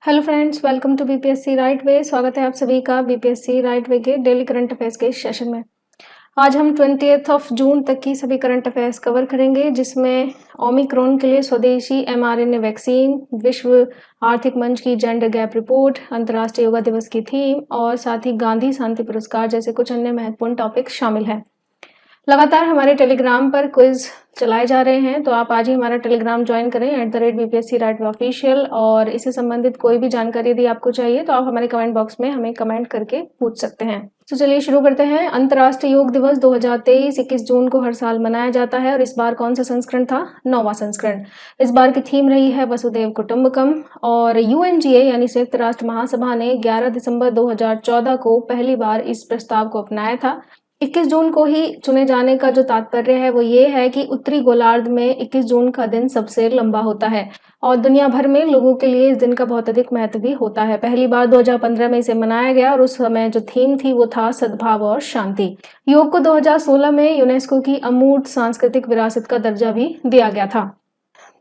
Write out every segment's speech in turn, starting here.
Hello friends, welcome to BPSC right way. स्वागत है आप सभी का बीपीएससी राइट वे के डेली करंट अफेयर्स के सेशन में। आज हम 20 जून तक की सभी करंट अफेयर्स कवर करेंगे, जिसमें ओमिक्रॉन के लिए स्वदेशी mRNA वैक्सीन, विश्व आर्थिक मंच की जेंडर गैप रिपोर्ट, अंतर्राष्ट्रीय योगा दिवस की थीम और साथ ही गांधी शांति पुरस्कार जैसे कुछ अन्य महत्वपूर्ण टॉपिक शामिल हैं। लगातार हमारे टेलीग्राम पर क्विज चलाए जा रहे हैं, तो आप आज ही हमारा टेलीग्राम ज्वाइन करें @BPSC राइट वे ऑफिशियल। और इससे संबंधित कोई भी जानकारी यदि आपको चाहिए तो आप हमारे कमेंट बॉक्स में हमें कमेंट करके पूछ सकते हैं। तो चलिए शुरू करते हैं। अंतर्राष्ट्रीय योग दिवस 2023 21 जून को हर साल मनाया जाता है और इस बार कौन सा संस्करण था? 9वां संस्करण। इस बार की थीम रही है वसुधैव कुटुंबकम। और UNGA यानी संयुक्त राष्ट्र महासभा ने 11 दिसंबर 2014 को पहली बार इस प्रस्ताव को अपनाया था। 21 जून को ही चुने जाने का जो तात्पर्य है वो ये है कि उत्तरी गोलार्ध में 21 जून का दिन सबसे लंबा होता है और दुनिया भर में लोगों के लिए इस दिन का बहुत अधिक महत्व भी होता है। पहली बार 2015 में इसे मनाया गया और उस समय जो थीम थी वो था सद्भाव और शांति। योग को 2016 में यूनेस्को की अमूर्त सांस्कृतिक विरासत का दर्जा भी दिया गया था।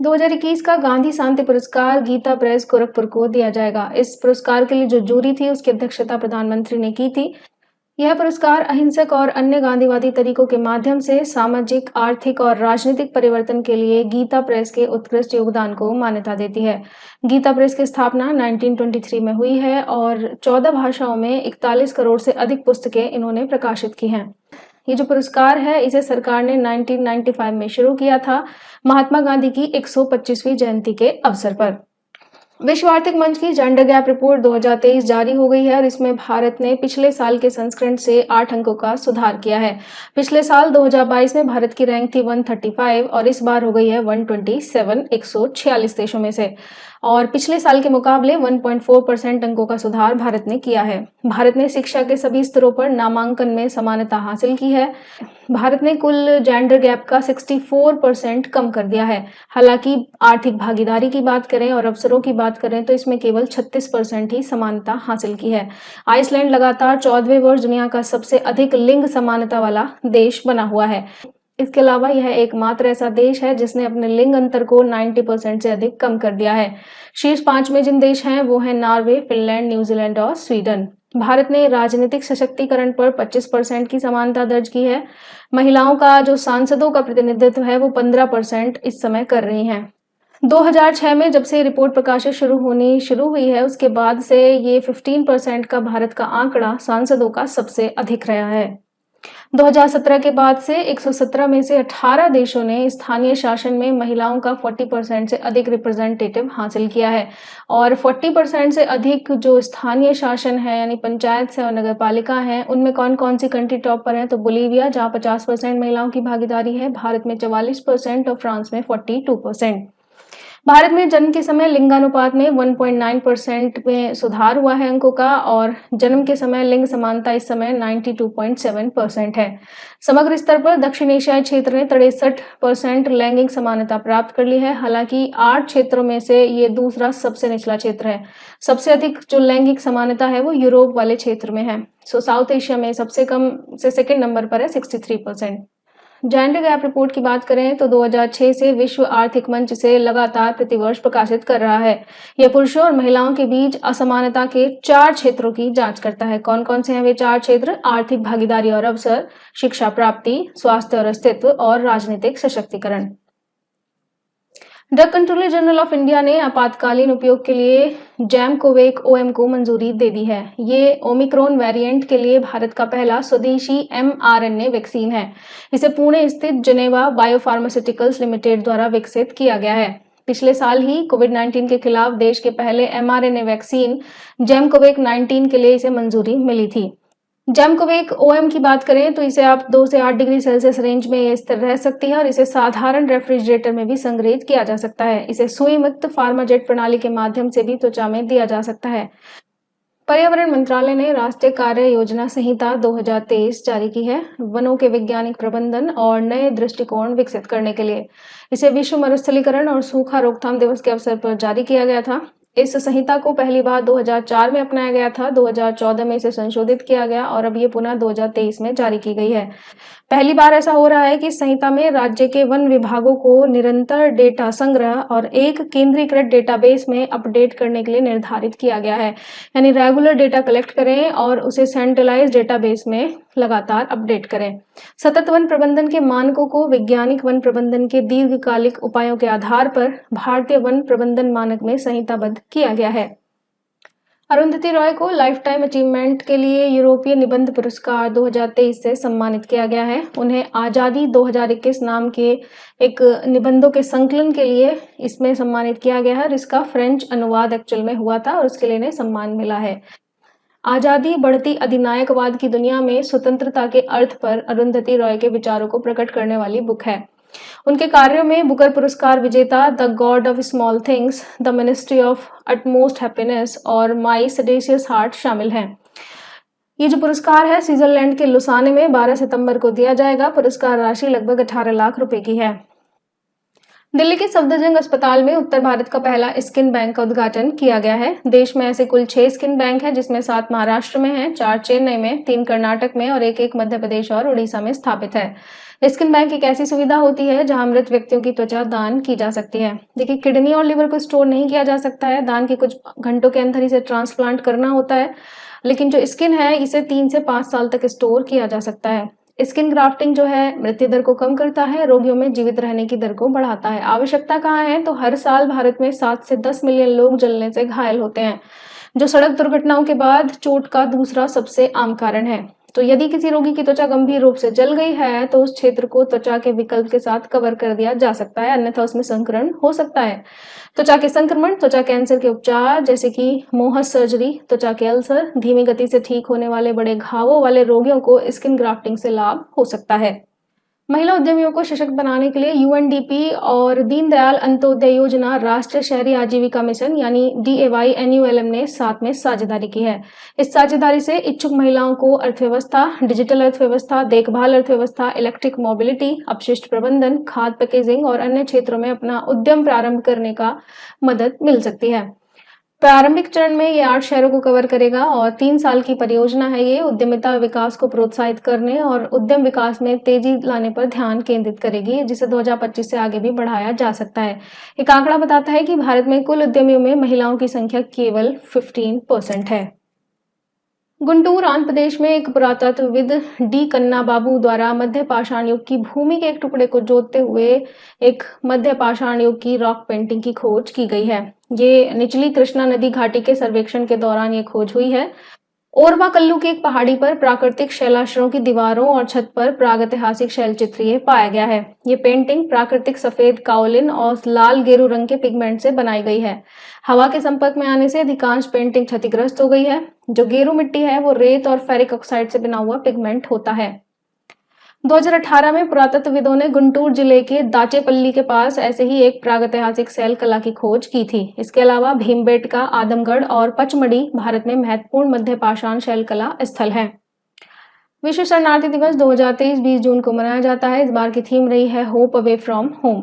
2021 का गांधी शांति पुरस्कार गीता प्रेस गोरखपुर को दिया जाएगा। इस पुरस्कार के लिए जो जूरी थी उसकी अध्यक्षता प्रधानमंत्री ने की थी। यह पुरस्कार अहिंसक और अन्य गांधीवादी तरीकों के माध्यम से सामाजिक, आर्थिक और राजनीतिक परिवर्तन के लिए गीता प्रेस के उत्कृष्ट योगदान को मान्यता देती है। गीता प्रेस की स्थापना 1923 में हुई है और 14 भाषाओं में 41 करोड़ से अधिक पुस्तकें इन्होंने प्रकाशित की हैं। ये जो पुरस्कार है इसे सरकार ने 1995 में शुरू किया था, महात्मा गांधी की 125वीं जयंती के अवसर पर। विश्व आर्थिक मंच की जेंडर गैप रिपोर्ट 2023 जारी हो गई है और इसमें भारत ने पिछले साल के संस्करण से 8 अंकों का सुधार किया है। पिछले साल 2022 में भारत की रैंक थी 135 और इस बार हो गई है 127 146 देशों में से। और पिछले साल के मुकाबले 1.4% अंकों का सुधार भारत ने किया है। भारत ने शिक्षा के सभी स्तरों पर नामांकन में समानता हासिल की है। भारत ने कुल जेंडर गैप का 64% कम कर दिया है। हालांकि आर्थिक भागीदारी की बात करें और अवसरों की बात करें तो इसमें केवल 36% ही समानता हासिल की है। आइसलैंड लगातार 14वें वर्ष दुनिया का सबसे अधिक लिंग समानता वाला देश बना हुआ है। इसके अलावा यह एकमात्र ऐसा देश है जिसने अपने लिंग अंतर को 90% से अधिक कम कर दिया है। शीर्ष 5 में जिन देश हैं वो हैं नॉर्वे, फिनलैंड, न्यूजीलैंड और स्वीडन। भारत ने राजनीतिक सशक्तिकरण पर 25% की समानता दर्ज की है। महिलाओं का जो सांसदों का प्रतिनिधित्व है वो 15% इस समय कर रही हैं। 2006 में जब से रिपोर्ट प्रकाशित शुरू हुई है उसके बाद से ये 15% का भारत का आंकड़ा सांसदों का सबसे अधिक रहा है। 2017 के बाद से 117 में से 18 देशों ने स्थानीय शासन में महिलाओं का 40% से अधिक रिप्रेजेंटेटिव हासिल किया है। और 40% से अधिक जो स्थानीय शासन है यानी पंचायत से और नगर पालिका है, उनमें कौन कौन सी कंट्री टॉप पर है? तो बोलीविया, जहाँ 50% महिलाओं की भागीदारी है, भारत में 44% और फ्रांस में 42%। भारत में जन्म के समय लिंगानुपात में 1.9% में सुधार हुआ है अंकों का और जन्म के समय लिंग समानता इस समय 92.7% है। समग्र स्तर पर दक्षिण एशियाई क्षेत्र ने 63% लैंगिक समानता प्राप्त कर ली है। हालांकि 8 क्षेत्रों में से ये दूसरा सबसे निचला क्षेत्र है। सबसे अधिक जो लैंगिक समानता है वो यूरोप वाले क्षेत्र में है। साउथ एशिया में सबसे कम से सेकेंड नंबर पर है 63%। जेंडर गैप रिपोर्ट की बात करें तो 2006 से विश्व आर्थिक मंच इसे लगातार प्रतिवर्ष प्रकाशित कर रहा है। यह पुरुषों और महिलाओं के बीच असमानता के 4 क्षेत्रों की जांच करता है। कौन कौन से हैं वे 4 क्षेत्र? आर्थिक भागीदारी और अवसर, शिक्षा प्राप्ति, स्वास्थ्य और अस्तित्व और राजनीतिक सशक्तिकरण। Drug controller general of India ने आपातकालीन उपयोग के लिए जैमकोवेक OM को मंजूरी दे दी है। ये ओमिक्रॉन वेरिएंट के लिए भारत का पहला स्वदेशी mRNA वैक्सीन है। इसे पुणे स्थित जेनेवा बायोफार्मास्यूटिकल्स लिमिटेड द्वारा विकसित किया गया है। पिछले साल ही कोविड-19 के खिलाफ देश के पहले mRNA वैक्सीन जैमकोवेक 19 के लिए इसे मंजूरी मिली थी। जैमकोवेक OM की बात करें तो इसे आप 2 से 8 डिग्री सेल्सियस रेंज में स्थिर रह सकती है और इसे साधारण रेफ्रिजरेटर में भी संग्रहित किया जा सकता है। इसे सुई मुक्त फार्माजेट प्रणाली के माध्यम से भी त्वचा में दिया जा सकता है। पर्यावरण मंत्रालय ने राष्ट्रीय कार्य योजना संहिता 2023 जारी की है वनों के वैज्ञानिक प्रबंधन और नए दृष्टिकोण विकसित करने के लिए। इसे विश्व मरुस्थलीकरण और सूखा रोकथाम दिवस के अवसर पर जारी किया गया था। इस संहिता को पहली बार 2004 में अपनाया गया था, 2014 में इसे संशोधित किया गया और अब ये पुनः 2023 में जारी की गई है। पहली बार ऐसा हो रहा है कि इस संहिता में राज्य के वन विभागों को निरंतर डेटा संग्रह और एक केंद्रीकृत डेटाबेस में अपडेट करने के लिए निर्धारित किया गया है। यानी रेगुलर डेटा कलेक्ट करें और उसे सेंट्रलाइज डेटाबेस में लगातार अपडेट करें। सतत वन प्रबंधन के मानकों को वैज्ञानिक वन प्रबंधन के दीर्घकालिक उपायों के आधार पर भारतीय वन प्रबंधन मानक में संहिताबद्ध किया गया है। अरुंधति रॉय को लाइफ टाइम अचीवमेंट के लिए यूरोपीय निबंध पुरस्कार 2023 से सम्मानित किया गया है। उन्हें आज़ादी 2021 नाम के एक निबंधों के संकलन के लिए इसमें सम्मानित किया गया है और इसका फ्रेंच अनुवाद एक्चुअल में हुआ था और उसके लिए इन्हें सम्मान मिला है। आज़ादी बढ़ती अधिनायकवाद की दुनिया में स्वतंत्रता के अर्थ पर अरुंधति रॉय के विचारों को प्रकट करने वाली बुक है। उनके कार्यों में बुकर पुरस्कार विजेता the God of small things, the ministry of utmost happiness और माई सेडेशियस हार्ट शामिल हैं। ये जो पुरस्कार है स्विट्जरलैंड के लुसाने में 12 सितंबर को दिया जाएगा। पुरस्कार राशि लगभग 18 लाख रुपए की है। दिल्ली के सफदरजंग अस्पताल में उत्तर भारत का पहला स्किन बैंक का उद्घाटन किया गया है। देश में ऐसे कुल 6 स्किन बैंक हैं, जिसमें 7 महाराष्ट्र में हैं, 4 चेन्नई में, 3 कर्नाटक में और एक मध्य प्रदेश और उड़ीसा में स्थापित है। स्किन बैंक एक ऐसी सुविधा होती है जहां मृत व्यक्तियों की त्वचा दान की जा सकती है। देखिए, किडनी और लिवर को स्टोर नहीं किया जा सकता है, दान के कुछ घंटों के अंदर इसे ट्रांसप्लांट करना होता है, लेकिन जो स्किन है इसे 3 से 5 साल तक स्टोर किया जा सकता है। स्किन ग्राफ्टिंग जो है मृत्यु दर को कम करता है, रोगियों में जीवित रहने की दर को बढ़ाता है। आवश्यकता कहाँ है तो हर साल भारत में 7 से 10 मिलियन लोग जलने से घायल होते हैं, जो सड़क दुर्घटनाओं के बाद चोट का दूसरा सबसे आम कारण है। तो यदि किसी रोगी की त्वचा गंभीर रूप से जल गई है तो उस क्षेत्र को त्वचा के विकल्प के साथ कवर कर दिया जा सकता है, अन्यथा उसमें संक्रमण हो सकता है। त्वचा के संक्रमण, त्वचा कैंसर के उपचार जैसे कि मोहस सर्जरी, त्वचा के अल्सर, धीमी गति से ठीक होने वाले बड़े घावों वाले रोगियों को स्किन ग्राफ्टिंग से लाभ हो सकता है। महिला उद्यमियों को सशक्त बनाने के लिए यूएनडीपी और दीनदयाल अंत्योदय योजना राष्ट्रीय शहरी आजीविका मिशन यानी DAY-NULM ने साथ में साझेदारी की है। इस साझेदारी से इच्छुक महिलाओं को अर्थव्यवस्था, डिजिटल अर्थव्यवस्था, देखभाल अर्थव्यवस्था, इलेक्ट्रिक मोबिलिटी, अपशिष्ट प्रबंधन, खाद्य पैकेजिंग और अन्य क्षेत्रों में अपना उद्यम प्रारंभ करने का मदद मिल सकती है। प्रारंभिक चरण में ये 8 शहरों को कवर करेगा और 3 साल की परियोजना है। ये उद्यमिता विकास को प्रोत्साहित करने और उद्यम विकास में तेजी लाने पर ध्यान केंद्रित करेगी, जिसे 2025 से आगे भी बढ़ाया जा सकता है। एक आंकड़ा बताता है कि भारत में कुल उद्यमियों में महिलाओं की संख्या केवल 15% है। गुंटूर आंध्र प्रदेश में एक पुरातत्वविद डी कन्ना बाबू द्वारा मध्य पाषाण युग की भूमि के एक टुकड़े को जोतते हुए एक मध्य पाषाण युग की रॉक पेंटिंग की खोज की गई है। ये निचली कृष्णा नदी घाटी के सर्वेक्षण के दौरान ये खोज हुई है। ओरवा कल्लू की एक पहाड़ी पर प्राकृतिक शैलाश्रों की दीवारों और छत पर प्रागैतिहासिक शैलचित्र ये पाया गया है। ये पेंटिंग प्राकृतिक सफेद काओलिन और लाल गेरू रंग के पिगमेंट से बनाई गई है। हवा के संपर्क में आने से अधिकांश पेंटिंग क्षतिग्रस्त हो गई है। जो गेरू मिट्टी है वो रेत और फेरिक ऑक्साइड से बना हुआ पिगमेंट होता है। 2018 में पुरातत्वविदों ने गुंटूर जिले के दाचेपल्ली के पास ऐसे ही एक प्रागैतिहासिक शैल कला की खोज की थी। इसके अलावा भीमबेटका, आदमगढ़ और पचमढ़ी भारत में महत्वपूर्ण मध्य पाषाण शैल कला स्थल है। विश्व शरणार्थी दिवस 2023 20 जून को मनाया जाता है। इस बार की थीम रही है होप अवे फ्रॉम होम।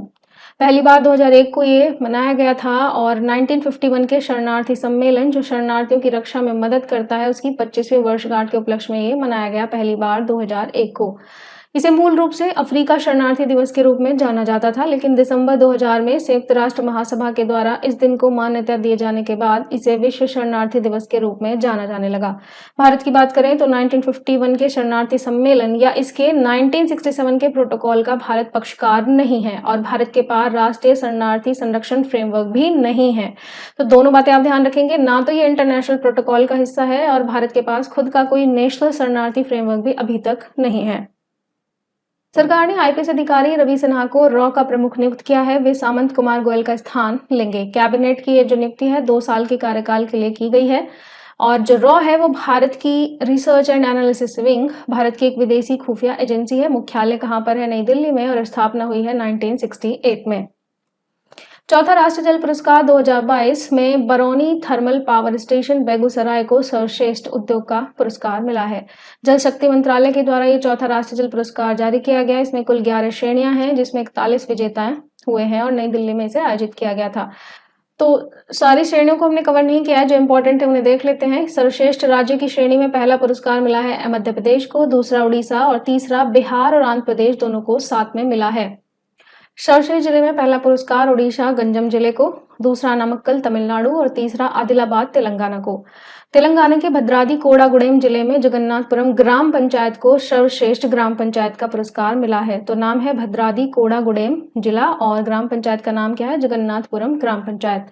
पहली बार 2001 को ये मनाया गया था और 1951 के शरणार्थी सम्मेलन जो शरणार्थियों की रक्षा में मदद करता है उसकी 25वीं वर्षगांठ के उपलक्ष्य में ये मनाया गया पहली बार 2001 को। इसे मूल रूप से अफ्रीका शरणार्थी दिवस के रूप में जाना जाता था, लेकिन दिसंबर 2000 में संयुक्त राष्ट्र महासभा के द्वारा इस दिन को मान्यता दिए जाने के बाद इसे विश्व शरणार्थी दिवस के रूप में जाना जाने लगा। भारत की बात करें तो 1951 के शरणार्थी सम्मेलन या इसके 1967 के प्रोटोकॉल का भारत पक्षकार नहीं है और भारत के पास राष्ट्रीय शरणार्थी संरक्षण फ्रेमवर्क भी नहीं है। तो दोनों बातें आप ध्यान रखेंगे, ना तो ये इंटरनेशनल प्रोटोकॉल का हिस्सा है और भारत के पास खुद का कोई नेशनल शरणार्थी फ्रेमवर्क भी अभी तक नहीं है। सरकार ने आईपीएस अधिकारी रवि सिन्हा को रॉ का प्रमुख नियुक्त किया है। वे सामंत कुमार गोयल का स्थान लेंगे। कैबिनेट की ये जो नियुक्ति है 2 साल के कार्यकाल के लिए की गई है और जो रॉ है वो भारत की research and analysis wing, Bharat की एक विदेशी खुफिया एजेंसी है। मुख्यालय कहाँ पर है? नई दिल्ली में और स्थापना हुई है 1968 में। चौथा राष्ट्रीय जल पुरस्कार 2022 में Barauni thermal power station Begusarai को सर्वश्रेष्ठ उद्योग का पुरस्कार मिला है। जल शक्ति मंत्रालय के द्वारा ये चौथा राष्ट्रीय जल पुरस्कार जारी किया गया। इसमें कुल 11 श्रेणियां हैं जिसमें 41 विजेता हुए हैं और नई दिल्ली में इसे आयोजित किया गया था। तो सारी श्रेणियों को हमने कवर नहीं किया है, जो इंपॉर्टेंट है उन्हें देख लेते हैं। सर्वश्रेष्ठ राज्य की श्रेणी में पहला पुरस्कार मिला है मध्य प्रदेश को, दूसरा उड़ीसा और तीसरा बिहार और आंध्र प्रदेश दोनों को साथ में मिला है। सर्वश्रेष्ठ जिले में पहला पुरस्कार ओडिशा गंजम जिले को, दूसरा नमक्कल तमिलनाडु और तीसरा आदिलाबाद तेलंगाना को। तेलंगाना के भद्राद्री कोडागुडेम जिले में जगन्नाथपुरम ग्राम पंचायत को सर्वश्रेष्ठ ग्राम पंचायत का पुरस्कार मिला है। तो नाम है भद्राद्री कोडागुडेम जिला और ग्राम पंचायत का नाम क्या है? जगन्नाथपुरम ग्राम पंचायत।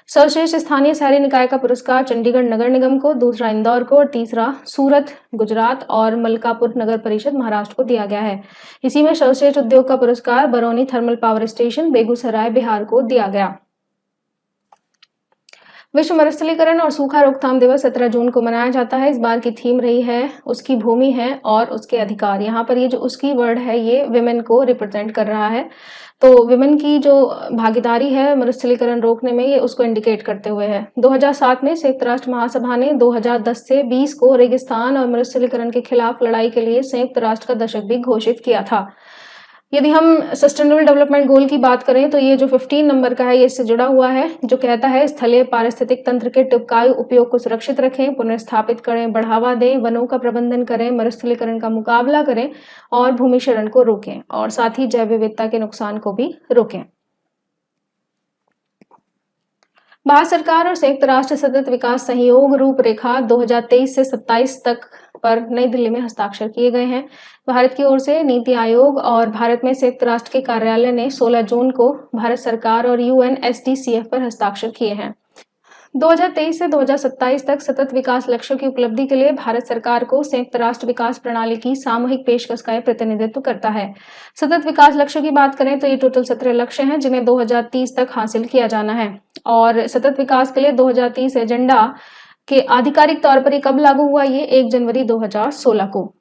सर्वश्रेष्ठ स्थानीय शहरी निकाय का पुरस्कार चंडीगढ़ नगर निगम को, दूसरा इंदौर को और तीसरा सूरत गुजरात और मलकापुर नगर परिषद महाराष्ट्र को दिया गया है। इसी में सर्वश्रेष्ठ उद्योग का पुरस्कार Barauni thermal power station Begusarai Bihar को दिया गया। विश्व मरुस्थलीकरण और सूखा रोकथाम दिवस 17 जून को मनाया जाता है। इस बार की थीम रही है उसकी भूमि है और उसके अधिकार। यहाँ पर ये जो उसकी वर्ड है ये विमेन को रिप्रेजेंट कर रहा है। तो विमेन की जो भागीदारी है मरुस्थलीकरण रोकने में, ये उसको इंडिकेट करते हुए है। 2007 में संयुक्त राष्ट्र महासभा ने 2010 से 20 को रेगिस्तान और मरुस्थलीकरण के खिलाफ लड़ाई के लिए संयुक्त राष्ट्र का दशक भी घोषित किया था। यदि हम सस्टेनेबल डेवलपमेंट गोल की बात करें तो ये जो 15 नंबर का है ये इससे जुड़ा हुआ है, जो कहता है स्थलीय पारिस्थितिक तंत्र के टिकाऊ उपयोग को सुरक्षित रखें, पुनर्स्थापित करें, बढ़ावा दें, वनों का प्रबंधन करें, मरुस्थलीकरण का मुकाबला करें और भूमि क्षरण को रोकें और साथ ही जैव विविधता के नुकसान को भी रोकें। भारत सरकार और संयुक्त राष्ट्र सतत विकास सहयोग रूपरेखा 2023 से 27 तक पर नई दिल्ली में हस्ताक्षर किए गए हैं। भारत की ओर से नीति आयोग और भारत में संयुक्त राष्ट्र के कार्यालय ने 16 जून को भारत सरकार और UNSDCF पर हस्ताक्षर किए हैं। 2023 से 2027 तक सतत विकास लक्ष्यों की उपलब्धि के लिए भारत सरकार को संयुक्त राष्ट्र विकास प्रणाली की सामूहिक पेशकश का प्रतिनिधित्व करता है। सतत विकास लक्ष्यों की बात करें तो ये टोटल 17 लक्ष्य हैं जिन्हें 2030 तक हासिल किया जाना है। और सतत विकास के लिए 2030 एजेंडा के आधिकारिक तौर पर ये कब लागू हुआ? ये 1 जनवरी 2016 को।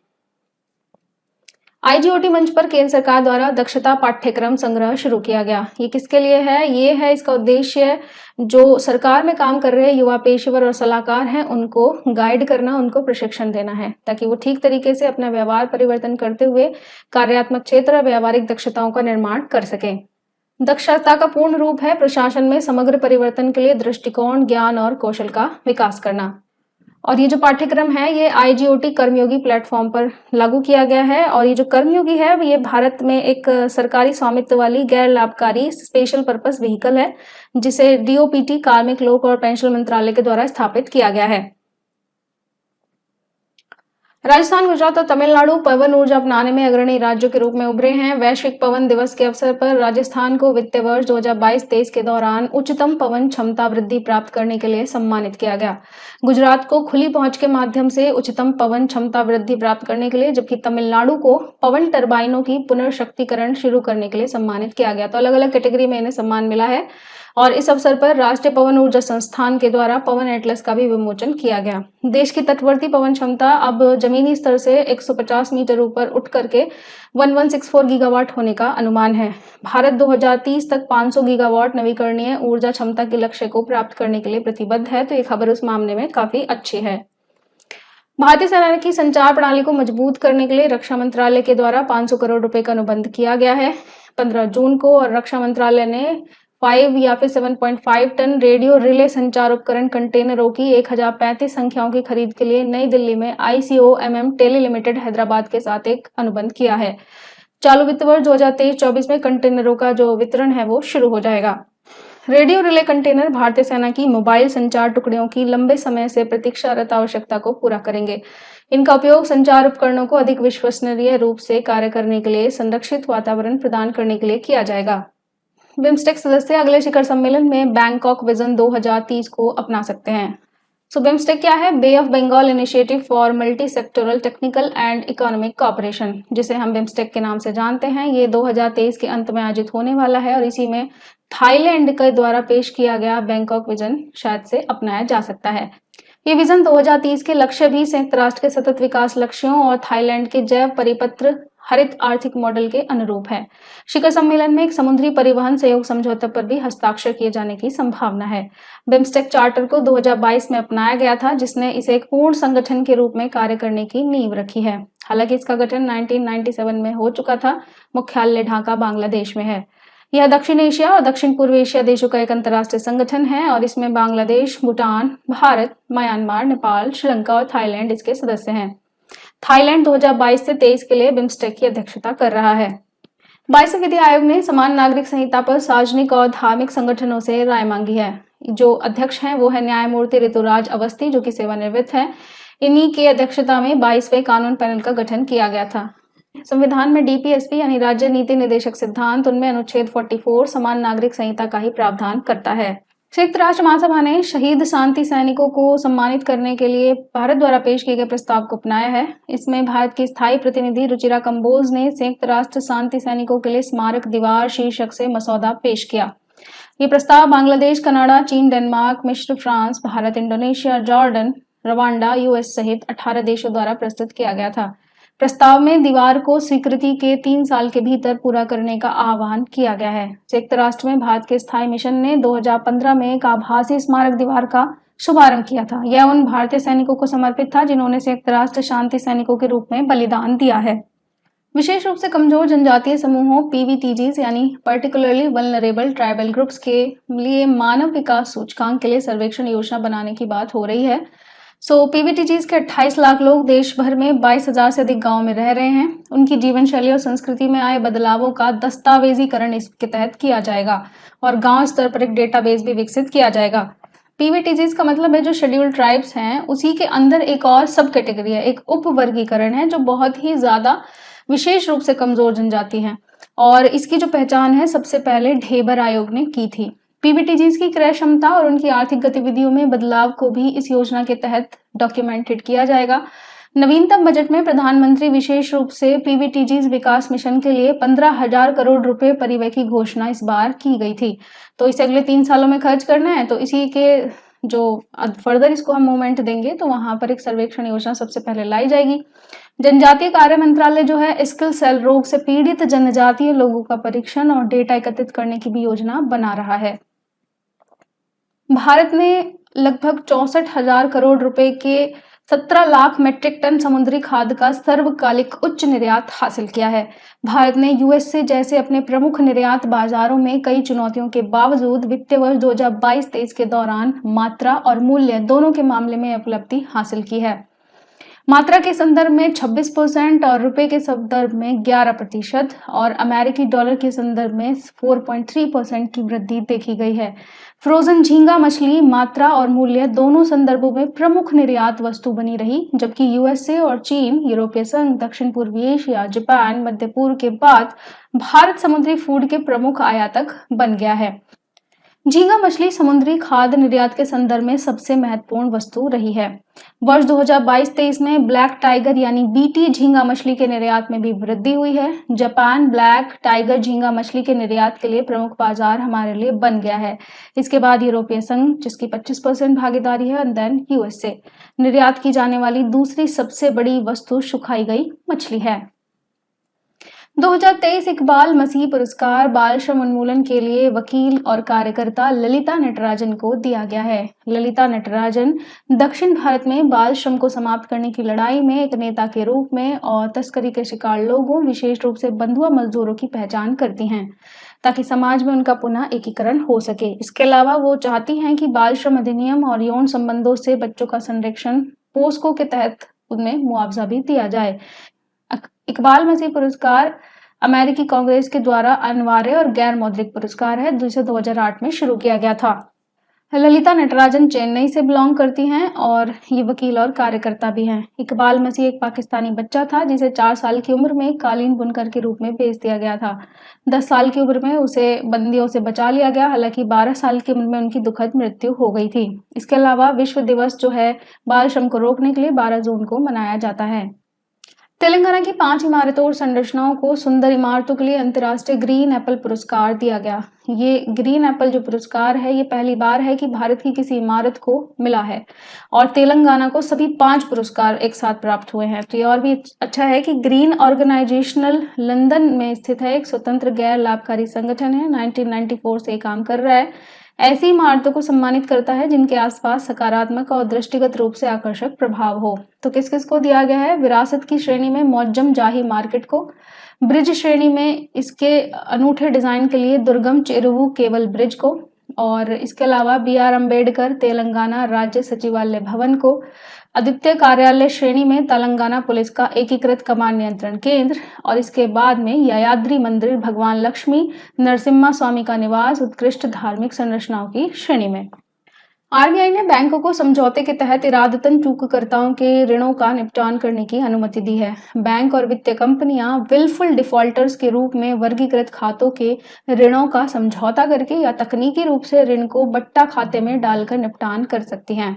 IGOT मंच पर केंद्र सरकार द्वारा दक्षता पाठ्यक्रम संग्रह शुरू किया गया। ये किसके लिए है? ये है, इसका उद्देश्य जो सरकार में काम कर रहे युवा पेशेवर और सलाहकार हैं उनको गाइड करना, उनको प्रशिक्षण देना है ताकि वो ठीक तरीके से अपना व्यवहार परिवर्तन करते हुए कार्यात्मक क्षेत्र और व्यावहारिक दक्षताओं का निर्माण कर सकें। दक्षता का पूर्ण रूप है प्रशासन में समग्र परिवर्तन के लिए दृष्टिकोण, ज्ञान और कौशल का विकास करना। और ये जो पाठ्यक्रम है ये IGOT कर्मयोगी प्लेटफॉर्म पर लागू किया गया है। और ये जो कर्मयोगी है ये भारत में एक सरकारी स्वामित्व वाली गैर लाभकारी स्पेशल पर्पस व्हीकल है जिसे DOPT कार्मिक लोक और पेंशन मंत्रालय के द्वारा स्थापित किया गया है। राजस्थान, गुजरात और तमिलनाडु पवन ऊर्जा अपनाने में अग्रणी राज्यों के रूप में उभरे हैं। वैश्विक पवन दिवस के अवसर पर राजस्थान को वित्तीय वर्ष 2022-23 के दौरान उच्चतम पवन क्षमता वृद्धि प्राप्त करने के लिए सम्मानित किया गया। गुजरात को खुली पहुंच के माध्यम से उच्चतम पवन क्षमता वृद्धि प्राप्त करने के लिए, जबकि तमिलनाडु को पवन टर्बाइनों की पुनर्शक्तिकरण शुरू करने के लिए सम्मानित किया गया। तो अलग अलग कैटेगरी में इन्हें सम्मान मिला है। और इस अवसर पर राष्ट्रीय पवन ऊर्जा संस्थान के द्वारा पवन एटलस का भी विमोचन किया गया। देश की तटवर्ती पवन क्षमता अब जमीनी स्तर से 150 मीटर ऊपर उठ करके 1164 गीगावाट होने का अनुमान है। भारत 2030 तक 500 गीगावाट नवीकरणीय ऊर्जा क्षमता के लक्ष्य को प्राप्त करने के लिए प्रतिबद्ध है। तो ये खबर उस मामले में काफी अच्छी है। भारतीय सेना की संचार प्रणाली को मजबूत करने के लिए रक्षा मंत्रालय के द्वारा 500 करोड़ रुपए का अनुबंध किया गया है 15 जून को। और रक्षा मंत्रालय ने 5 या फिर 7.5 टन रेडियो रिले संचार उपकरण कंटेनरों की 1035 संख्याओं की खरीद के लिए नई दिल्ली में ICOMM टेली लिमिटेड हैदराबाद के साथ एक अनुबंध किया है। चालू वित्त वर्ष 2023-24 में कंटेनरों का जो वितरण है वो शुरू हो जाएगा। रेडियो रिले कंटेनर भारतीय सेना की मोबाइल संचार टुकड़ियों की लंबे समय से प्रतीक्षारत आवश्यकता को पूरा करेंगे। इनका उपयोग संचार उपकरणों को अधिक विश्वसनीय रूप से कार्य करने के लिए संरक्षित वातावरण प्रदान करने के लिए किया जाएगा। बिम्स्टेक सदस्य अगले शिखर सम्मेलन में बैंकॉक विजन 2030 को अपना सकते हैं। बिम्स्टेक क्या है? Bay of Bengal Initiative for Multi Sectoral Technical and Economic Cooperation, जिसे हम बिम्स्टेक के नाम से जानते हैं। ये 2023 के अंत में आयोजित होने वाला है और इसी में थाईलैंड के द्वारा पेश किया गया बैंकॉक विजन शायद से अपनाया जा सकता है। ये विजन 2030 के लक्ष्य भी संयुक्त राष्ट्र के सतत विकास लक्ष्यों और थाईलैंड के जैव परिपत्र हरित आर्थिक मॉडल के अनुरूप है। शिखर सम्मेलन में एक समुद्री परिवहन सहयोग समझौते पर भी हस्ताक्षर किए जाने की संभावना है। बिम्स्टेक चार्टर को 2022 में अपनाया गया था, जिसने इसे एक पूर्ण संगठन के रूप में कार्य करने की नींव रखी है। हालांकि इसका गठन 1997 में हो चुका था। मुख्यालय ढाका बांग्लादेश में है। यह दक्षिण एशिया और दक्षिण पूर्व एशिया देशों का एक अंतर्राष्ट्रीय संगठन है और इसमें बांग्लादेश, भूटान, भारत, म्यांमार, नेपाल, श्रीलंका और थाईलैंड इसके सदस्य हैं। थाईलैंड 2022 से 23 के लिए बिम्स्टेक की अध्यक्षता कर रहा है। 22वें विधि आयोग ने समान नागरिक संहिता पर सार्वजनिक और धार्मिक संगठनों से राय मांगी है। जो अध्यक्ष हैं वो है न्यायमूर्ति ऋतुराज अवस्थी, जो कि सेवानिवृत्त है। इन्हीं की अध्यक्षता में 22वें कानून पैनल का गठन किया गया था। संविधान में डीपीएसपी यानी राज्य नीति निर्देशक सिद्धांत, उनमें अनुच्छेद 44 समान नागरिक संहिता का ही प्रावधान करता है। संयुक्त राष्ट्र महासभा ने शहीद शांति सैनिकों को सम्मानित करने के लिए भारत द्वारा पेश किए गए प्रस्ताव को अपनाया है। इसमें भारत की स्थायी प्रतिनिधि रुचिरा कंबोज ने संयुक्त राष्ट्र शांति सैनिकों के लिए स्मारक दीवार शीर्षक से मसौदा पेश किया। ये प्रस्ताव बांग्लादेश, कनाडा, चीन, डेनमार्क, मिस्र, France, Bharat, Indonesia, Jordan, Rwanda, US सहित 18 देशों द्वारा प्रस्तुत किया गया था। प्रस्ताव में दीवार को स्वीकृति के 3 साल के भीतर पूरा करने का आह्वान किया गया है। संयुक्त राष्ट्र में भारत के स्थायी मिशन ने 2015 में एक आभासी स्मारक दीवार का शुभारंभ किया था। यह उन भारतीय सैनिकों को समर्पित था जिन्होंने संयुक्त राष्ट्र शांति सैनिकों के रूप में बलिदान दिया है। विशेष रूप से कमजोर जनजातीय समूहों पीवीटीजीज यानी पर्टिकुलरली वल्नरेबल ट्राइबल ग्रुप्स के लिए मानव विकास सूचकांक के लिए सर्वेक्षण योजना बनाने की बात हो रही है। पीवीटीजीज के 28 लाख लोग देश भर में 22,000 से अधिक गांव में रह रहे हैं। उनकी जीवन शैली और संस्कृति में आए बदलावों का दस्तावेजीकरण इसके तहत किया जाएगा और गांव स्तर पर एक डेटाबेस भी विकसित किया जाएगा। पीवीटीजीज का मतलब है जो शेड्यूल्ड ट्राइब्स हैं उसी के अंदर एक और सब कैटेगरी है, एक उप वर्गीकरण है जो बहुत ही ज्यादा विशेष रूप से कमजोर जनजाति है और इसकी जो पहचान है सबसे पहले ढेबर आयोग ने की थी। पीवीटीजीज की क्रय क्षमता और उनकी आर्थिक गतिविधियों में बदलाव को भी इस योजना के तहत डॉक्यूमेंटेड किया जाएगा। नवीनतम बजट में प्रधानमंत्री विशेष रूप से पीवीटीजीज विकास मिशन के लिए 15,000 करोड़ रुपए परिव्यय की घोषणा इस बार की गई थी। तो इसे अगले 3 सालों में खर्च करना है, तो इसी के जो फर्दर इसको हम मूवमेंट देंगे तो वहां पर एक सर्वेक्षण योजना सबसे पहले लाई जाएगी। जनजातीय कार्य मंत्रालय जो है स्किल सेल रोग से पीड़ित जनजातीय लोगों का परीक्षण और डेटा एकत्रित करने की भी योजना बना रहा है। भारत ने लगभग 64,000 करोड़ रुपए के 17 लाख मीट्रिक टन समुद्री खाद्य का सर्वकालिक उच्च निर्यात हासिल किया है। भारत ने यूएस से जैसे अपने प्रमुख निर्यात बाजारों में कई चुनौतियों के बावजूद वित्तीय वर्ष 2022-23 के दौरान मात्रा और मूल्य दोनों के मामले में उपलब्धि हासिल की है। मात्रा के संदर्भ में 26% और रुपए के संदर्भ में 11% और अमेरिकी डॉलर के संदर्भ में 4.3% की वृद्धि देखी गई है। फ्रोजन झींगा मछली मात्रा और मूल्य दोनों संदर्भों में प्रमुख निर्यात वस्तु बनी रही, जबकि यूएसए और चीन, यूरोपीय संघ, दक्षिण पूर्वी एशिया, जापान, मध्य पूर्व के बाद भारत समुद्री फूड के प्रमुख आयातक बन गया है। झींगा मछली समुद्री खाद्य निर्यात के संदर्भ में सबसे महत्वपूर्ण वस्तु रही है। वर्ष 2022-23 में ब्लैक टाइगर यानी बीटी झींगा मछली के निर्यात में भी वृद्धि हुई है। जापान ब्लैक टाइगर झींगा मछली के निर्यात के लिए प्रमुख बाजार हमारे लिए बन गया है। इसके बाद यूरोपीय संघ जिसकी 25% भागीदारी है, एंड देन यूएसए। निर्यात की जाने वाली दूसरी सबसे बड़ी वस्तु सुखाई गई मछली है। 2023 इकबाल मसीह पुरस्कार बाल श्रम उन्मूलन के लिए वकील और कार्यकर्ता ललिता नटराजन को दिया गया है। ललिता नटराजन दक्षिण भारत में बाल श्रम को समाप्त करने की लड़ाई में एक नेता के रूप में और तस्करी के शिकार लोगों, विशेष रूप से बंधुआ मजदूरों की पहचान करती हैं ताकि समाज में उनका पुनः एकीकरण हो सके। इसके अलावा वो चाहती हैं कि बाल श्रम अधिनियम और यौन संबंधों से बच्चों का संरक्षण पोस्को के तहत उन्हें मुआवजा भी दिया जाए। इकबाल मसीह पुरस्कार अमेरिकी कांग्रेस के द्वारा अनिवार्य और गैर मौद्रिक पुरस्कार है जिसे 2008 में शुरू किया गया था। ललिता नटराजन चेन्नई से बिलोंग करती हैं और ये वकील और कार्यकर्ता भी हैं। इकबाल मसीह एक पाकिस्तानी बच्चा था जिसे 4 साल की उम्र में कालीन बुनकर के रूप में बेच दिया गया था। 10 साल की उम्र में उसे बंदियों से बचा लिया गया, हालांकि 12 साल की उम्र में उनकी दुखद मृत्यु हो गई थी। इसके अलावा विश्व दिवस जो है बाल श्रम को रोकने के लिए 12 जून को मनाया जाता है। तेलंगाना की 5 इमारतों और संरचनाओं को सुंदर इमारतों के लिए अंतर्राष्ट्रीय ग्रीन एप्पल पुरस्कार दिया गया। ये ग्रीन एप्पल जो पुरस्कार है ये पहली बार है कि भारत की किसी इमारत को मिला है और तेलंगाना को सभी 5 पुरस्कार एक साथ प्राप्त हुए हैं। तो ये और भी अच्छा है कि ग्रीन ऑर्गेनाइजेशनल लंदन में स्थित है, एक स्वतंत्र गैर लाभकारी संगठन है, 1994 से काम कर रहा है। ऐसी इमारतों को सम्मानित करता है जिनके आसपास सकारात्मक और दृष्टिगत रूप से आकर्षक प्रभाव हो। तो किस किस को दिया गया है? विरासत की श्रेणी में मौजम जाही मार्केट को, ब्रिज श्रेणी में इसके अनूठे डिजाइन के लिए दुर्गम चेरुवु केबल ब्रिज को, और इसके अलावा BR अम्बेडकर तेलंगाना राज्य सचिवालय भवन को, आदित्य कार्यालय श्रेणी में तेलंगाना पुलिस का एकीकृत कमान नियंत्रण केंद्र, और इसके बाद में यायाद्री मंदिर भगवान लक्ष्मी नरसिम्हा स्वामी का निवास उत्कृष्ट धार्मिक संरचनाओं की श्रेणी में। RBI ने बैंकों को समझौते के तहत इरादतन चूककर्ताओं के ऋणों का निपटान करने की अनुमति दी है। बैंक और वित्तीय कंपनियां विलफुल डिफॉल्टर्स के रूप में वर्गीकृत खातों के ऋणों का समझौता करके या तकनीकी रूप से ऋण को बट्टा खाते में डालकर निपटान कर सकती हैं।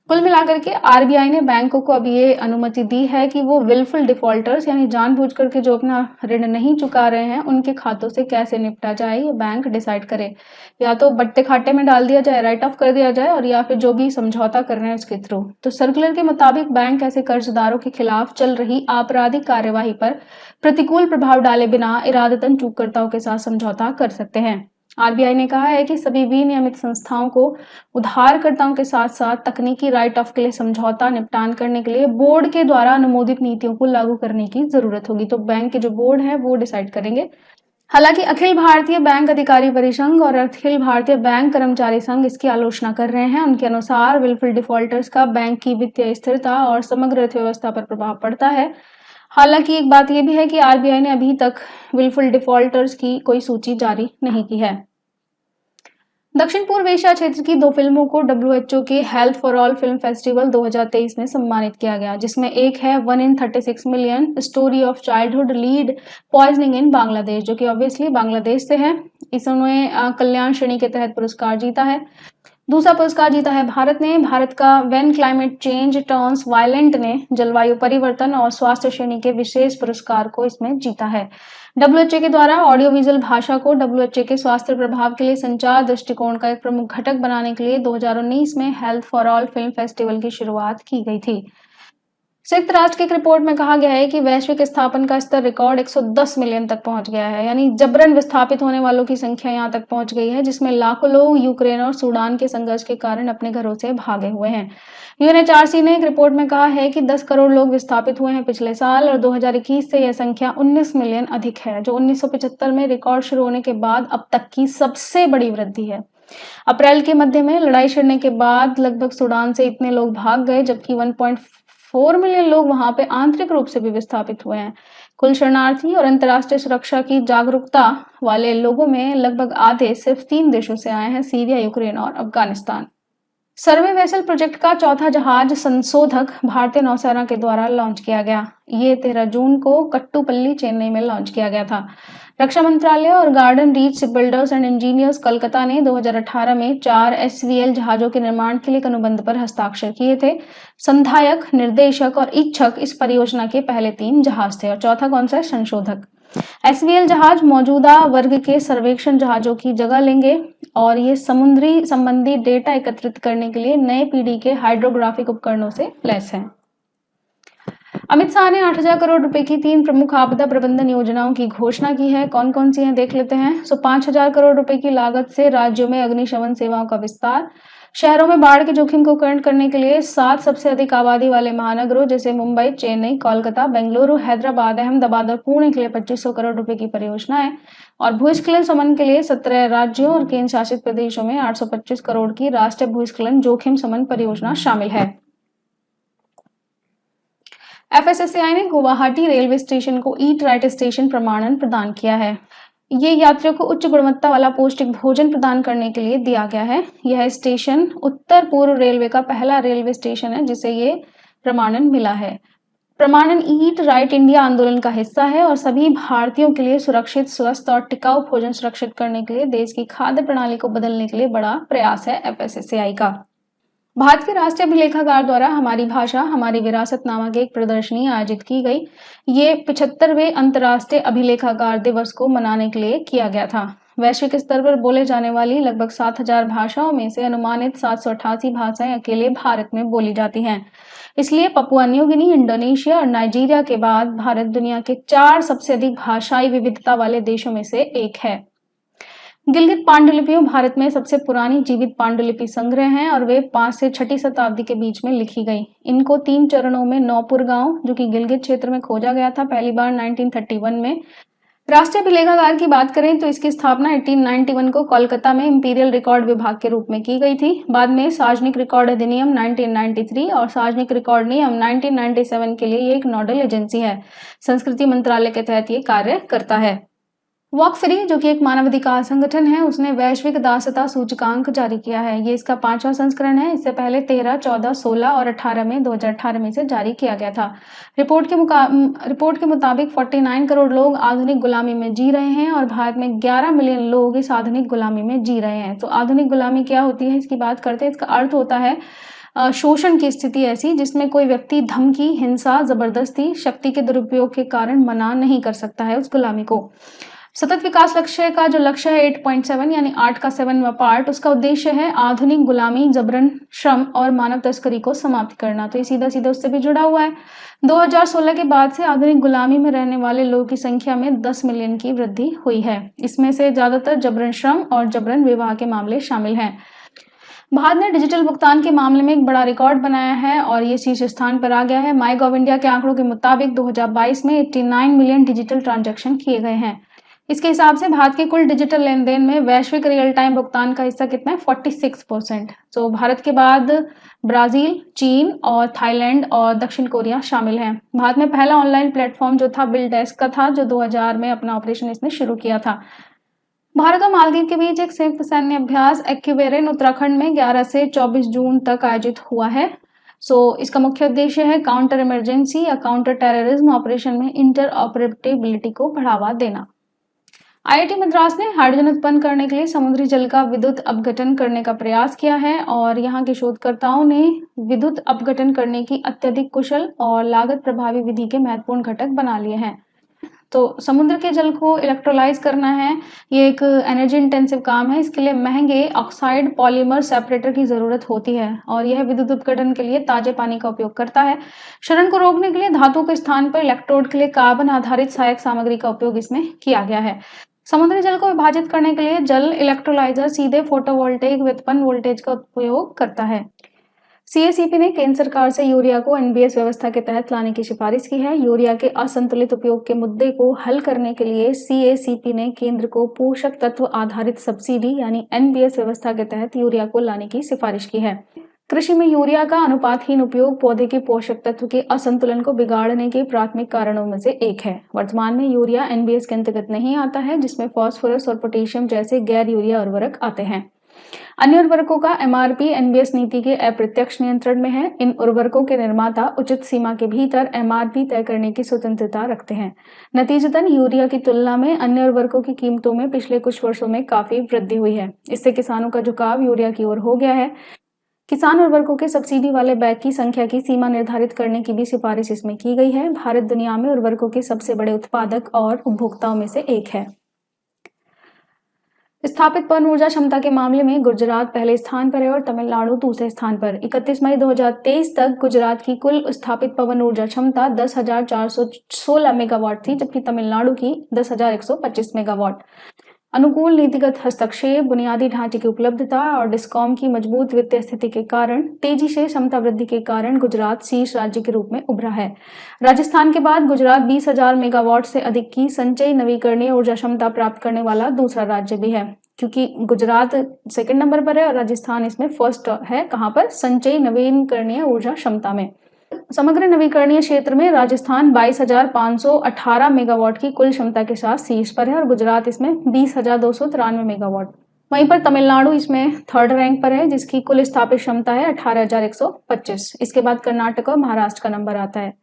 कुल मिलाकर के RBI ने बैंकों को अब ये अनुमति दी है कि वो विलफुल डिफॉल्टर्स यानी जानबूझकर के जो अपना ऋण नहीं चुका रहे हैं उनके खातों से कैसे निपटा जाए, ये बैंक डिसाइड करे। या तो बट्टे खाते में डाल दिया जाए, राइट ऑफ कर दिया जाए, और या फिर जो भी समझौता कर रहे हैं उसके थ्रू। तो सर्कुलर के मुताबिक बैंक ऐसे कर्जदारों के खिलाफ चल रही आपराधिक कार्यवाही पर प्रतिकूल प्रभाव डाले बिना इरादतन चूककर्ताओं के साथ समझौता कर सकते हैं। RBI ने कहा है कि सभी विनियमित संस्थाओं को उधारकर्ताओं के साथ साथ तकनीकी राइट ऑफ के लिए समझौता निपटान करने के लिए बोर्ड के द्वारा अनुमोदित नीतियों को लागू करने की जरूरत होगी। तो बैंक के जो बोर्ड है वो डिसाइड करेंगे। हालांकि अखिल भारतीय बैंक अधिकारी परिसंघ और अखिल भारतीय बैंक कर्मचारी संघ इसकी आलोचना कर रहे हैं। उनके अनुसार विलफुल डिफॉल्टर्स का बैंक की वित्तीय स्थिरता और समग्र अर्थव्यवस्था पर प्रभाव पड़ता है। हालांकि एक बात यह भी है कि RBI ने अभी तक विलफुल डिफॉल्टर्स की कोई सूची जारी नहीं की है। दक्षिण पूर्व एशिया क्षेत्र की 2 फिल्मों को WHO के health for all film festival 2023 में सम्मानित किया गया, जिसमें एक है 1 in 36 million story of childhood lead poisoning in Bangladesh, जो कि ऑब्वियसली बांग्लादेश से है। इसने कल्याण श्रेणी के तहत पुरस्कार जीता है। दूसरा पुरस्कार जीता है भारत ने। भारत का when climate change turns violent ने जलवायु परिवर्तन और स्वास्थ्य श्रेणी के विशेष पुरस्कार को इसमें जीता है। WHO के द्वारा ऑडियो विजुअल भाषा को WHO के स्वास्थ्य प्रभाव के लिए संचार दृष्टिकोण का एक प्रमुख घटक बनाने के लिए 2019 में health for all film festival की शुरुआत की गई थी। संयुक्त राष्ट्र की एक रिपोर्ट में कहा गया है कि वैश्विक स्थापन का स्तर रिकॉर्ड 110 मिलियन तक पहुंच गया है, यानी जबरन विस्थापित होने वालों की संख्या यहां तक पहुंच गई है, जिसमें लाखों लोग यूक्रेन और सूडान के संघर्ष के कारण अपने घरों से भागे हुए हैं। UNHRC ने एक रिपोर्ट में कहा है कि 10 करोड़ लोग विस्थापित हुए हैं पिछले साल, और 2021 से यह संख्या 19 मिलियन अधिक है, जो 1975 में रिकॉर्ड शुरू होने के बाद अब तक की सबसे बड़ी वृद्धि है। अप्रैल के मध्य में लड़ाई छिड़ने के बाद लगभग सूडान से इतने लोग भाग गए, जबकि 1.4 मिलियन लोग वहां पे आंतरिक रूप से भी विस्थापित हुए हैं। कुल शरणार्थी और अंतर्राष्ट्रीय सुरक्षा की जागरूकता वाले लोगों में लगभग आधे सिर्फ 3 देशों से आए हैं, सीरिया, यूक्रेन और अफगानिस्तान। सर्वे वेसल प्रोजेक्ट का चौथा जहाज संशोधक भारतीय नौसेना के द्वारा लॉन्च किया गया। ये 13 जून को कट्टुपल्ली, चेन्नई में लॉन्च किया गया था। रक्षा मंत्रालय और garden reach shipbuilders and engineers Calcutta ने 2018 में 4 SVL जहाजों के निर्माण के लिए एक अनुबंध पर हस्ताक्षर किए थे। संधायक, निर्देशक और इच्छक इस परियोजना के पहले 3 जहाज थे, और चौथा कौन सा है? संशोधक। SVL जहाज मौजूदा वर्ग के सर्वेक्षण जहाजों की जगह लेंगे, और ये समुद्री संबंधी डेटा एकत्रित करने के लिए नए पीढ़ी के हाइड्रोग्राफिक उपकरणों से लैस हैं। अमित शाह ने 8,000 करोड़ रुपए की 3 प्रमुख आपदा प्रबंधन योजनाओं की घोषणा की है। कौन कौन सी हैं देख लेते हैं। 5,000 करोड़ रुपए की लागत से राज्यों में अग्निशमन सेवाओं का विस्तार, शहरों में बाढ़ के जोखिम को कम करने के लिए 7 सबसे अधिक आबादी वाले महानगरों जैसे मुंबई, चेन्नई, कोलकाता, बेंगलुरु, हैदराबाद, अहमदाबाद और पुणे के लिए 2,500 करोड़ रुपए की परियोजनाएं, और भूस्खलन शमन के लिए 17 राज्यों और केंद्र शासित प्रदेशों में 825 करोड़ की राष्ट्रीय भूस्खलन जोखिम शमन परियोजना शामिल है। FSSAI ने गुवाहाटी रेलवे स्टेशन को ईट राइट स्टेशन प्रमाणन प्रदान किया है। ये यात्रियों को उच्च गुणवत्ता वाला पौष्टिक भोजन प्रदान करने के लिए दिया गया है। यह स्टेशन उत्तर पूर्व रेलवे का पहला रेलवे स्टेशन है जिसे ये प्रमाणन मिला है। प्रमाणन ईट राइट इंडिया आंदोलन का हिस्सा है और सभी भारतीयों के लिए सुरक्षित, स्वस्थ और टिकाऊ भोजन सुरक्षित करने के लिए देश की खाद्य प्रणाली को बदलने के लिए बड़ा प्रयास है FSSAI का। भारत के राष्ट्रीय अभिलेखागार द्वारा हमारी भाषा हमारी विरासत नामक एक प्रदर्शनी आयोजित की गई। ये 75वें अंतर्राष्ट्रीय अभिलेखागार दिवस को मनाने के लिए किया गया था। वैश्विक स्तर पर बोले जाने वाली लगभग 7,000 भाषाओं में से अनुमानित 788 भाषाएं अकेले भारत में बोली जाती हैं। इसलिए पपुआ न्यू गिनी, इंडोनेशिया और नाइजीरिया के बाद भारत दुनिया के 4 सबसे अधिक भाषाई विविधता वाले देशों में से एक है। गिलगित पांडुलिपियां भारत में सबसे पुरानी जीवित पांडुलिपि संग्रह हैं और वे 5 से 6ठी शताब्दी के बीच में लिखी गई। इनको 3 चरणों में नौपुर गांव, जो कि गिलगित क्षेत्र में खोजा गया था पहली बार 1931 में। राष्ट्रीय अभिलेखागार की बात करें तो इसकी स्थापना 1891 को कोलकाता में इंपीरियल रिकॉर्ड विभाग के रूप में की गई थी। बाद में सार्वजनिक रिकॉर्ड अधिनियम 1993 और सार्वजनिक रिकॉर्ड नियम 1997 के लिए ये एक नोडल एजेंसी है। संस्कृति मंत्रालय के तहत ये कार्य करता है। वॉक फ्री, जो कि एक मानवाधिकार संगठन है, उसने वैश्विक दासता सूचकांक जारी किया है। ये इसका 5वां संस्करण है। इससे पहले 13, 14, 16 और 18 में 2018 में से जारी किया गया था। रिपोर्ट के मुताबिक 49 करोड़ लोग आधुनिक गुलामी में जी रहे हैं और भारत में 11 मिलियन लोग इस आधुनिक गुलामी में जी रहे हैं। तो आधुनिक गुलामी क्या होती है, इसकी बात करते हैं। इसका अर्थ होता है शोषण की स्थिति ऐसी जिसमें कोई व्यक्ति धमकी, हिंसा, जबरदस्ती, शक्ति के दुरुपयोग के कारण मना नहीं कर सकता है उस गुलामी को। सतत विकास लक्ष्य का जो लक्ष्य है 8.7 यानी 8 का 7वां पार्ट, उसका उद्देश्य है आधुनिक गुलामी, जबरन श्रम और मानव तस्करी को समाप्त करना। तो ये सीधा सीधा उससे भी जुड़ा हुआ है। 2016 के बाद से आधुनिक गुलामी में रहने वाले लोगों की संख्या में 10 मिलियन की वृद्धि हुई है। इसमें से ज्यादातर जबरन श्रम और जबरन विवाह के मामले शामिल हैं। भारत ने डिजिटल भुगतान के मामले में एक बड़ा रिकॉर्ड बनाया है और ये शीर्ष स्थान पर आ गया है। माई गॉव इंडिया के आंकड़ों के मुताबिक 2022 में 89 मिलियन डिजिटल ट्रांजैक्शन किए गए हैं। इसके हिसाब से भारत के कुल डिजिटल लेन देन में वैश्विक रियल टाइम भुगतान का हिस्सा कितना है, 46%। तो भारत के बाद ब्राजील, चीन और थाईलैंड और दक्षिण कोरिया शामिल हैं। भारत में पहला ऑनलाइन प्लेटफॉर्म जो था बिल डेस्क का था, जो 2000 में अपना ऑपरेशन इसने शुरू किया था। भारत और मालदीव के बीच एक संयुक्त सैन्य अभ्यास एक्यूवेरिन उत्तराखंड में 11 से 24 जून तक आयोजित हुआ है। इसका मुख्य उद्देश्य है काउंटर इमरजेंसी या काउंटर टेररिज्म ऑपरेशन में इंटर ऑपरेबिलिटी को बढ़ावा देना। आईआईटी मद्रास ने हाइड्रोजन उत्पन्न करने के लिए समुद्री जल का विद्युत अपघटन करने का प्रयास किया है और यहाँ के शोधकर्ताओं ने विद्युत अपघटन करने की अत्यधिक कुशल और लागत प्रभावी विधि के महत्वपूर्ण घटक बना लिए हैं। तो समुद्र के जल को इलेक्ट्रोलाइज करना है, ये एक एनर्जी इंटेंसिव काम है। इसके लिए महंगे ऑक्साइड पॉलीमर सेपरेटर की जरूरत होती है और यह विद्युत अपघटन के लिए ताजे पानी का उपयोग करता है। क्षरण को रोकने के लिए धातु के स्थान पर इलेक्ट्रोड के लिए कार्बन आधारित सहायक सामग्री का उपयोग इसमें किया गया है। समुद्री जल को विभाजित करने के लिए जल इलेक्ट्रोलाइजर सीधे फोटोवोल्टेइक व्युत्पन्न वोल्टेज का उपयोग करता है। सीएसीपी ने केंद्र सरकार से यूरिया को एनबीएस व्यवस्था के तहत लाने की सिफारिश की है। यूरिया के असंतुलित उपयोग के मुद्दे को हल करने के लिए सीएसीपी ने केंद्र को पोषक तत्व आधारित सब्सिडी यानी एनबीएस व्यवस्था के तहत यूरिया को लाने की सिफारिश की है। कृषि में यूरिया का अनुपातहीन उपयोग पौधे के पोषक तत्व के असंतुलन को बिगाड़ने के प्राथमिक कारणों में से एक है। वर्तमान में यूरिया एनबीएस के अंतर्गत नहीं आता है, जिसमें फास्फोरस और पोटेशियम जैसे गैर यूरिया उर्वरक आते हैं। अन्य उर्वरकों का एमआरपी एनबीएस नीति के अप्रत्यक्ष नियंत्रण में है। इन उर्वरकों के निर्माता उचित सीमा के भीतर एमआरपी तय करने की स्वतंत्रता रखते हैं। नतीजतन यूरिया की तुलना में अन्य उर्वरकों की कीमतों में पिछले कुछ वर्षों में काफी वृद्धि हुई है। इससे किसानों का झुकाव यूरिया की ओर हो गया है। किसान उर्वरकों के सब्सिडी वाले बैग की संख्या की सीमा निर्धारित करने की भी सिफारिश इसमें की गई है। भारत दुनिया में उर्वरकों के सबसे बड़े उत्पादक और उपभोक्ताओं में से एक है। स्थापित पवन ऊर्जा क्षमता के मामले में गुजरात पहले स्थान पर है और तमिलनाडु दूसरे स्थान पर। 31 मई 2023 तक गुजरात की कुल स्थापित पवन ऊर्जा क्षमता 10,416 मेगावाट थी, जबकि तमिलनाडु की 10,125 मेगावाट। अनुकूल नीतिगत हस्तक्षेप, बुनियादी ढांचे की उपलब्धता और डिस्कॉम की मजबूत वित्तीय स्थिति के कारण तेजी से क्षमता वृद्धि के कारण गुजरात शीर्ष राज्य के रूप में उभरा है। राजस्थान के बाद गुजरात 20,000 मेगावाट से अधिक की संचयी नवीकरणीय ऊर्जा क्षमता प्राप्त करने वाला दूसरा राज्य भी है, क्योंकि गुजरात सेकंड नंबर पर है और राजस्थान इसमें फर्स्ट है। कहां पर? संचयी नवीकरणीय ऊर्जा क्षमता में। समग्र नवीकरणीय क्षेत्र में राजस्थान 22,518 मेगावाट की कुल क्षमता के साथ शीर्ष पर है और गुजरात इसमें 20,293 मेगावाट। वहीं पर तमिलनाडु इसमें थर्ड रैंक पर है, जिसकी कुल स्थापित क्षमता है 18,125। इसके बाद कर्नाटक और महाराष्ट्र का नंबर आता है।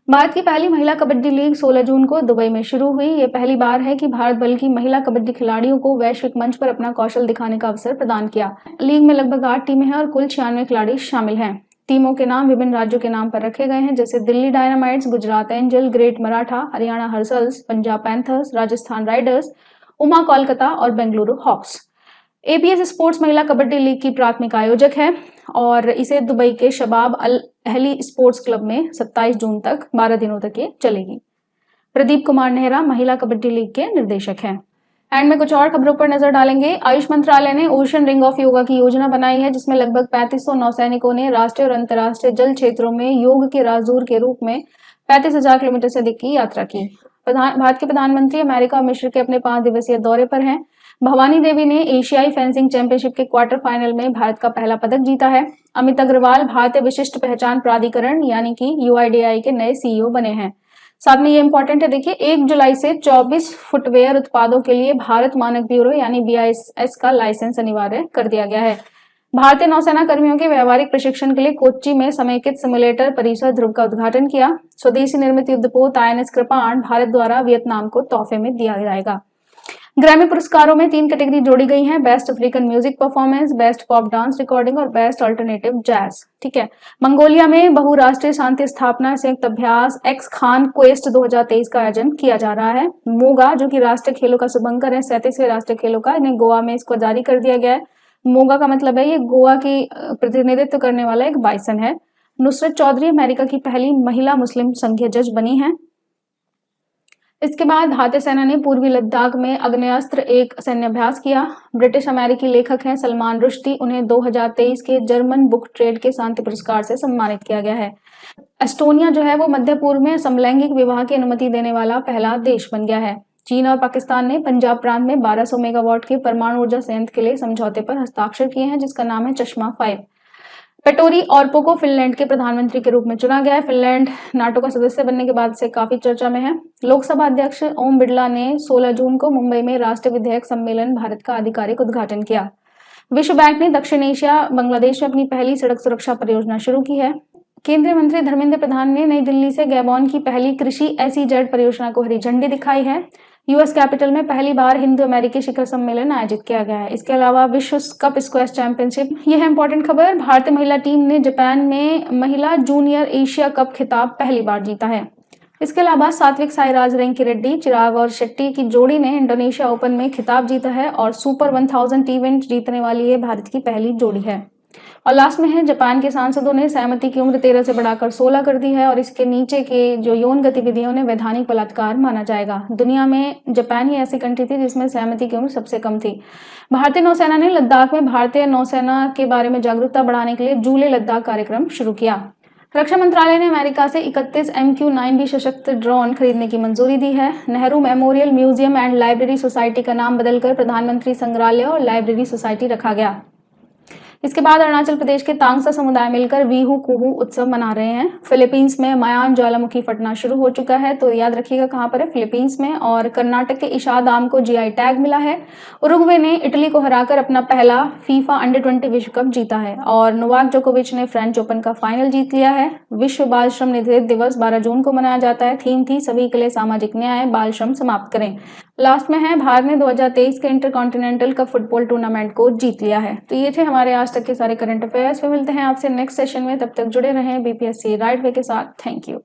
भारत की पहली महिला कबड्डी लीग 16 जून को दुबई में शुरू हुई। ये पहली बार है कि भारत बल की महिला कबड्डी खिलाड़ियों को वैश्विक मंच पर अपना कौशल दिखाने का अवसर प्रदान किया। लीग में लगभग 8 टीमें हैं और कुल 96 खिलाड़ी शामिल हैं। टीमों के नाम विभिन्न राज्यों के नाम पर रखे गए हैं, जैसे Delhi Dynamites, Gujarat Angel, Great Maratha, Haryana Hustlers, Punjab Panthers, Rajasthan Riders, उमा कोलकाता और बेंगलुरु हॉक्स। एपीएस स्पोर्ट्स महिला कबड्डी लीग की प्राथमिक आयोजक है और इसे दुबई के शबाब अल अहली स्पोर्ट्स क्लब में 27 जून तक 12 दिनों तक ये चलेगी। प्रदीप कुमार नेहरा महिला कबड्डी लीग के निर्देशक हैं। एंड में कुछ और खबरों पर नजर डालेंगे। आयुष मंत्रालय ने ओशन रिंग ऑफ योगा की योजना बनाई है, जिसमें लगभग 3500 नौसैनिकों ने राष्ट्रीय और अंतर्राष्ट्रीय जल क्षेत्रों में योग के राजदूत के रूप में 35,000 किलोमीटर से अधिक की यात्रा की। भारत के प्रधानमंत्री अमेरिका और मिस्र के अपने 5 दिवसीय दौरे पर हैं। भवानी देवी ने एशियाई फेंसिंग चैंपियनशिप के क्वार्टर फाइनल में भारत का पहला पदक जीता है। अमित अग्रवाल भारतीय विशिष्ट पहचान प्राधिकरण यानी कि UIDAI के नए CEO बने हैं। साथ में ये इंपॉर्टेंट है, देखिए 1 जुलाई से 24 फुटवेयर उत्पादों के लिए भारत मानक ब्यूरो यानी BIS का लाइसेंस अनिवार्य कर दिया गया है। भारतीय नौसेना कर्मियों के व्यवहारिक प्रशिक्षण के लिए कोच्चि में समेकित सिमुलेटर परिसर ध्रुव का उद्घाटन किया। स्वदेशी निर्मित युद्धपोत INS कृपाण भारत द्वारा वियतनाम को तोहफे में दिया जाएगा। ग्रैमी पुरस्कारों में 3 कैटेगरी जोड़ी गई हैं, best African music performance, best pop dance recording और बेस्ट अल्टरनेटिव जैज। ठीक है। मंगोलिया में बहुराष्ट्रीय शांति स्थापना संयुक्त अभ्यास एक्स खान क्वेस्ट 2023 का आयोजन किया जा रहा है। मोगा जो कि राष्ट्रीय खेलों का शुभंकर है, 37वें राष्ट्रीय खेलों का, इन्हें गोवा में इसको जारी कर दिया गया है। मोगा का मतलब है ये गोवा की प्रतिनिधित्व करने वाला एक बाइसन है। नुसरत चौधरी अमेरिका की पहली महिला मुस्लिम संघीय जज बनी है। इसके बाद भारतीय सेना ने पूर्वी लद्दाख में आग्नेयास्त्र एक सैन्य अभ्यास किया। ब्रिटिश अमेरिकी लेखक हैं सलमान रुश्दी, उन्हें 2023 के जर्मन बुक ट्रेड के शांति पुरस्कार से सम्मानित किया गया है। एस्टोनिया जो है वो मध्य पूर्व में समलैंगिक विवाह की अनुमति देने वाला पहला देश बन गया है। चीन और पाकिस्तान ने पंजाब प्रांत में 1200 मेगावाट के परमाणु ऊर्जा संयंत्र के लिए समझौते पर हस्ताक्षर किए हैं, जिसका नाम है चश्मा 5। पेटोरी ऑर्पो को फिनलैंड के प्रधानमंत्री के रूप में चुना गया है। फिनलैंड नाटो का सदस्य बनने के बाद से काफी चर्चा में है। लोकसभा अध्यक्ष ओम बिरला ने 16 जून को मुंबई में राष्ट्रीय विधेयक सम्मेलन भारत का आधिकारिक उद्घाटन किया। विश्व बैंक ने दक्षिण एशिया बांग्लादेश में अपनी पहली सड़क सुरक्षा परियोजना शुरू की है। केंद्रीय मंत्री धर्मेंद्र प्रधान ने नई दिल्ली से गैबॉन की पहली कृषि SEZ परियोजना को हरी झंडी दिखाई है। US कैपिटल में पहली बार हिंदू अमेरिकी शिखर सम्मेलन आयोजित किया गया है। इसके अलावा विश्व कप स्क्वैश चैंपियनशिप, यह है इंपॉर्टेंट खबर। भारतीय महिला टीम ने जापान में महिला जूनियर एशिया कप खिताब पहली बार जीता है। इसके अलावा सात्विक साईराज रैंकी रेड्डी, चिराग और शेट्टी की जोड़ी ने इंडोनेशिया ओपन में खिताब जीता है और सुपर 1000 इवेंट जीतने वाली ये भारत की पहली जोड़ी है। और लास्ट में है, जापान के सांसदों ने सहमति की उम्र 13 से बढ़ाकर 16 कर दी है और इसके नीचे के जो यौन गतिविधियों ने वैधानिक बलात्कार माना जाएगा। दुनिया में जापान ही ऐसी कंट्री थी जिसमें सहमति की उम्र सबसे कम थी। भारतीय नौसेना ने लद्दाख में भारतीय नौसेना के बारे में जागरूकता बढ़ाने के लिए जूले लद्दाख कार्यक्रम शुरू किया। रक्षा मंत्रालय ने अमेरिका से 31 MQ-9B सशक्त ड्रोन खरीदने की मंजूरी दी है। Nehru memorial museum and library society का नाम बदलकर प्रधानमंत्री संग्रहालय और लाइब्रेरी सोसाइटी रखा गया। इसके बाद अरुणाचल प्रदेश के तांगसा समुदाय मिलकर वीहू कुहू उत्सव मना रहे हैं। फिलीपींस में मायान ज्वालामुखी फटना शुरू हो चुका है, तो याद रखिएगा कहां पर है, फिलीपींस में। और कर्नाटक के इशादाम को GI टैग मिला है। उरुग्वे ने इटली को हराकर अपना पहला FIFA अंडर-20 विश्व कप जीता है और नोवाक जोकोविच ने फ्रेंच ओपन का फाइनल जीत लिया है। विश्व बाल श्रम निषेध दिवस 12 जून को मनाया जाता है। थीम थी सभी के लिए सामाजिक न्याय, बाल श्रम समाप्त करें। लास्ट में है, भारत ने 2023 के इंटरकॉन्टिनेंटल कप फुटबॉल टूर्नामेंट को जीत लिया है। तो ये थे हमारे आज तक के सारे करंट अफेयर्स। फिर मिलते हैं आपसे नेक्स्ट सेशन में, तब तक जुड़े रहें BPSC राइट वे के साथ। Thank you.